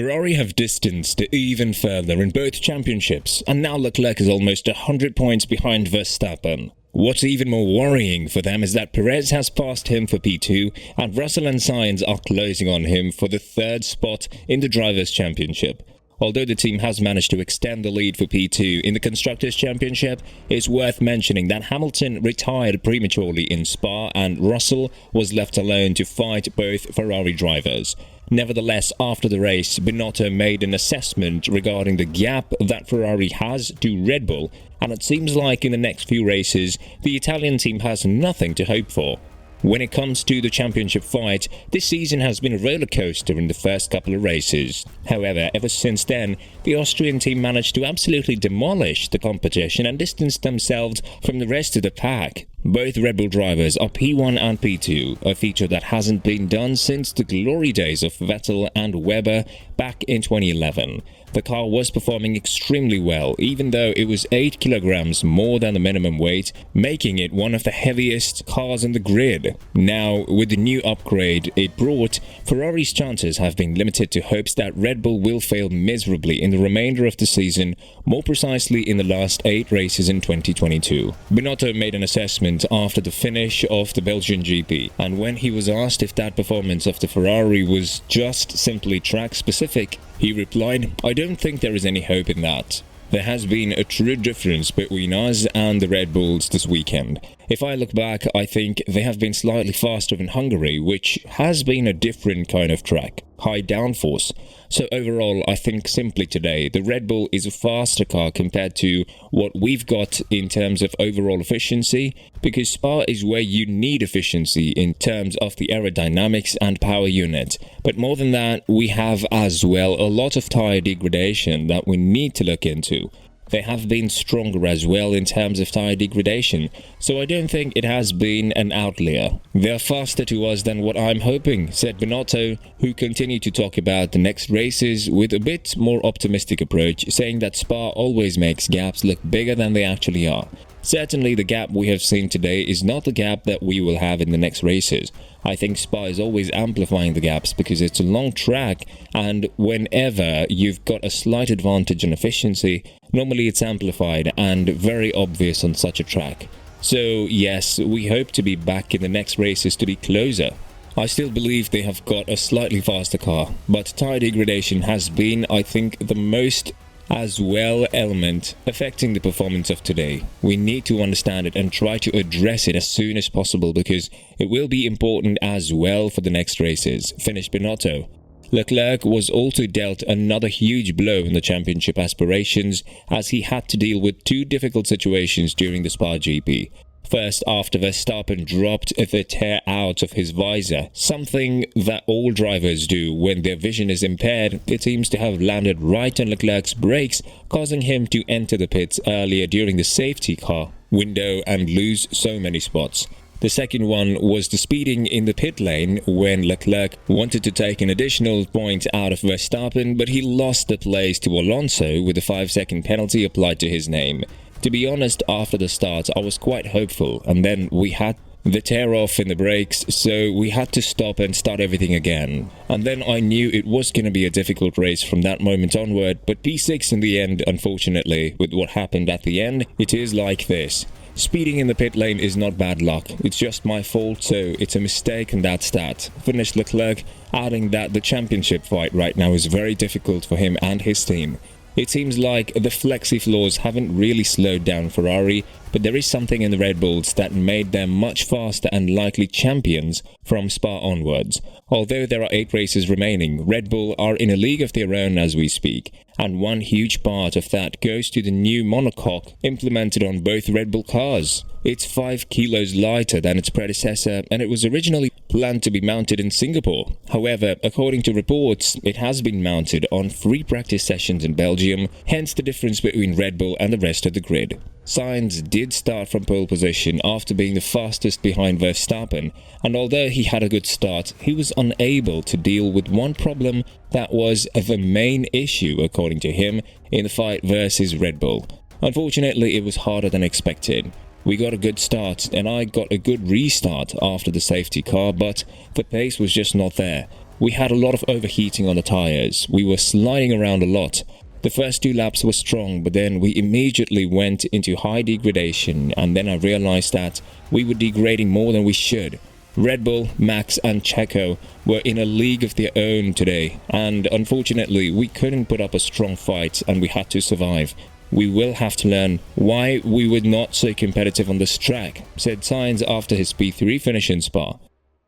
Ferrari have distanced even further in both championships, and now Leclerc is almost 100 points behind Verstappen. What's even more worrying for them is that Perez has passed him for P2, and Russell and Sainz are closing on him for the third spot in the Drivers' Championship. Although the team has managed to extend the lead for P2 in the Constructors' Championship, it's worth mentioning that Hamilton retired prematurely in Spa and Russell was left alone to fight both Ferrari drivers. Nevertheless, after the race, Binotto made an assessment regarding the gap that Ferrari has to Red Bull, and it seems like in the next few races, the Italian team has nothing to hope for. When it comes to the championship fight, this season has been a roller coaster in the first couple of races. However, ever since then, the Austrian team managed to absolutely demolish the competition and distance themselves from the rest of the pack. Both Red Bull drivers are P1 and P2, a feature that hasn't been done since the glory days of Vettel and Webber back in 2011. The car was performing extremely well, even though it was 8 kilograms more than the minimum weight, making it one of the heaviest cars on the grid. Now, with the new upgrade it brought, Ferrari's chances have been limited to hopes that Red Bull will fail miserably in the remainder of the season, more precisely in the last 8 races in 2022. Binotto made an assessment after the finish of the Belgian GP, and when he was asked if that performance of the Ferrari was just simply track-specific, he replied, "I don't think there is any hope in that. There has been a true difference between us and the Red Bulls this weekend. If I look back, I think they have been slightly faster in Hungary, which has been a different kind of track, high downforce. So overall, I think simply today, the Red Bull is a faster car compared to what we've got in terms of overall efficiency, because Spa is where you need efficiency in terms of the aerodynamics and power unit. But more than that, we have as well a lot of tyre degradation that we need to look into. They have been stronger as well in terms of tyre degradation, so I don't think it has been an outlier. They're faster to us than what I'm hoping," said Binotto, who continued to talk about the next races with a bit more optimistic approach, saying that Spa always makes gaps look bigger than they actually are. Certainly the gap we have seen today is not the gap that we will have in the next races. I think Spa is always amplifying the gaps because it's a long track, and whenever you've got a slight advantage in efficiency, normally it's amplified and very obvious on such a track. So yes, we hope to be back in the next races to be closer. I still believe they have got a slightly faster car, but tyre degradation has been, I think, the most as well element affecting the performance of today. We need to understand it and try to address it as soon as possible because it will be important as well for the next races, finished Binotto. Leclerc was also dealt another huge blow in the championship aspirations as he had to deal with 2 difficult situations during the Spa GP. First, after Verstappen dropped the tear out of his visor, something that all drivers do when their vision is impaired, it seems to have landed right on Leclerc's brakes, causing him to enter the pits earlier during the safety car window and lose so many spots. The second one was the speeding in the pit lane when Leclerc wanted to take an additional point out of Verstappen, but he lost the place to Alonso with a 5-second penalty applied to his name. To be honest, after the start, I was quite hopeful, and then we had the tear off in the brakes, so we had to stop and start everything again. And then I knew it was going to be a difficult race from that moment onward, but P6 in the end, unfortunately, with what happened at the end, it is like this. Speeding in the pit lane is not bad luck, it's just my fault, so it's a mistake and that's that. Finished Leclerc, adding that the championship fight right now is very difficult for him and his team. It seems like the flexi floors haven't really slowed down Ferrari, but there is something in the Red Bulls that made them much faster and likely champions from Spa onwards. Although there are 8 races remaining, Red Bull are in a league of their own as we speak, and one huge part of that goes to the new monocoque implemented on both Red Bull cars. It's 5 kilos lighter than its predecessor, and it was originally planned to be mounted in Singapore. However, according to reports, it has been mounted on 3 practice sessions in Belgium, hence the difference between Red Bull and the rest of the grid. Sainz did start from pole position after being the fastest behind Verstappen, and although he had a good start, he was unable to deal with one problem that was the main issue, according to him, in the fight versus Red Bull. Unfortunately, it was harder than expected. We got a good start, and I got a good restart after the safety car, but the pace was just not there. We had a lot of overheating on the tyres. We were sliding around a lot. The first 2 laps were strong, but then we immediately went into high degradation, and then I realized that we were degrading more than we should. Red Bull, Max and Checo were in a league of their own today, and unfortunately we couldn't put up a strong fight and we had to survive. We will have to learn why we were not so competitive on this track, said Sainz after his P3 finish in Spa.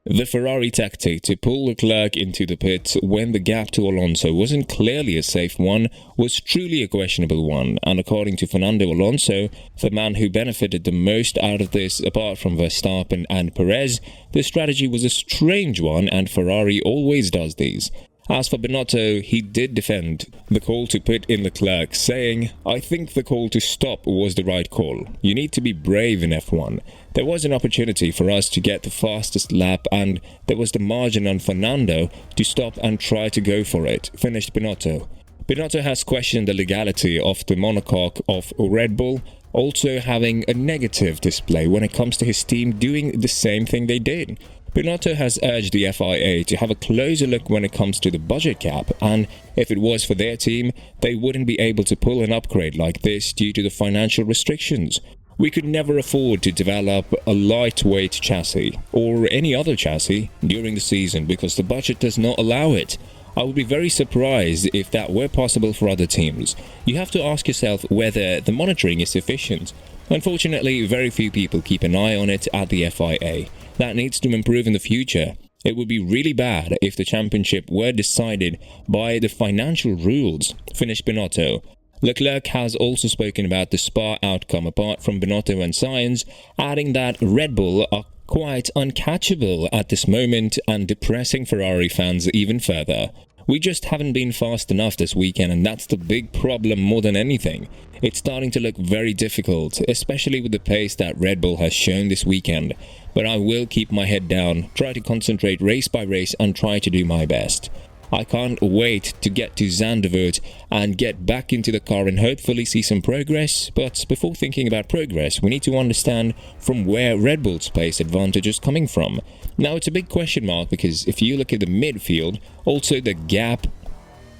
The Ferrari tactic to pull Leclerc into the pit when the gap to Alonso wasn't clearly a safe one was truly a questionable one, and according to Fernando Alonso, the man who benefited the most out of this apart from Verstappen and Perez, the strategy was a strange one and Ferrari always does these. As for Binotto, he did defend the call to put in Leclerc, saying, "I think the call to stop was the right call. You need to be brave in F1. There was an opportunity for us to get the fastest lap and there was the margin on Fernando to stop and try to go for it," finished Binotto. Binotto has questioned the legality of the monocoque of Red Bull, also having a negative display when it comes to his team doing the same thing they did. Binotto has urged the FIA to have a closer look when it comes to the budget cap, and if it was for their team, they wouldn't be able to pull an upgrade like this due to the financial restrictions. We could never afford to develop a lightweight chassis, or any other chassis, during the season because the budget does not allow it. I would be very surprised if that were possible for other teams. You have to ask yourself whether the monitoring is sufficient. Unfortunately, very few people keep an eye on it at the FIA. That needs to improve in the future. It would be really bad if the championship were decided by the financial rules, finished Binotto. Leclerc has also spoken about the Spa outcome apart from Binotto and Sainz, adding that Red Bull are quite uncatchable at this moment and depressing Ferrari fans even further. We just haven't been fast enough this weekend, and that's the big problem more than anything. It's starting to look very difficult, especially with the pace that Red Bull has shown this weekend. But I will keep my head down, try to concentrate race by race and try to do my best. I can't wait to get to Zandvoort and get back into the car and hopefully see some progress. But before thinking about progress, we need to understand from where Red Bull's pace advantage is coming from. Now, it's a big question mark because if you look at the midfield, also the gap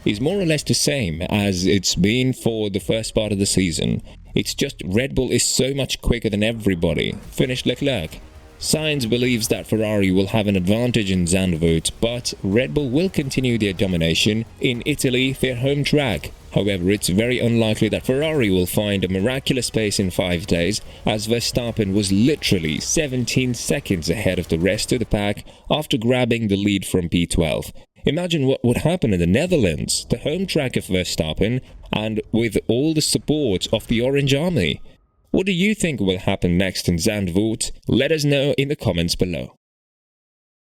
is more or less the same as it's been for the first part of the season. It's just Red Bull is so much quicker than everybody, finished Leclerc. Sainz believes that Ferrari will have an advantage in Zandvoort, but Red Bull will continue their domination in Italy, their home track. However, it's very unlikely that Ferrari will find a miraculous pace in 5 days, as Verstappen was literally 17 seconds ahead of the rest of the pack after grabbing the lead from P12. Imagine what would happen in the Netherlands, the home track of Verstappen, and with all the support of the Orange Army. What do you think will happen next in Zandvoort? Let us know in the comments below.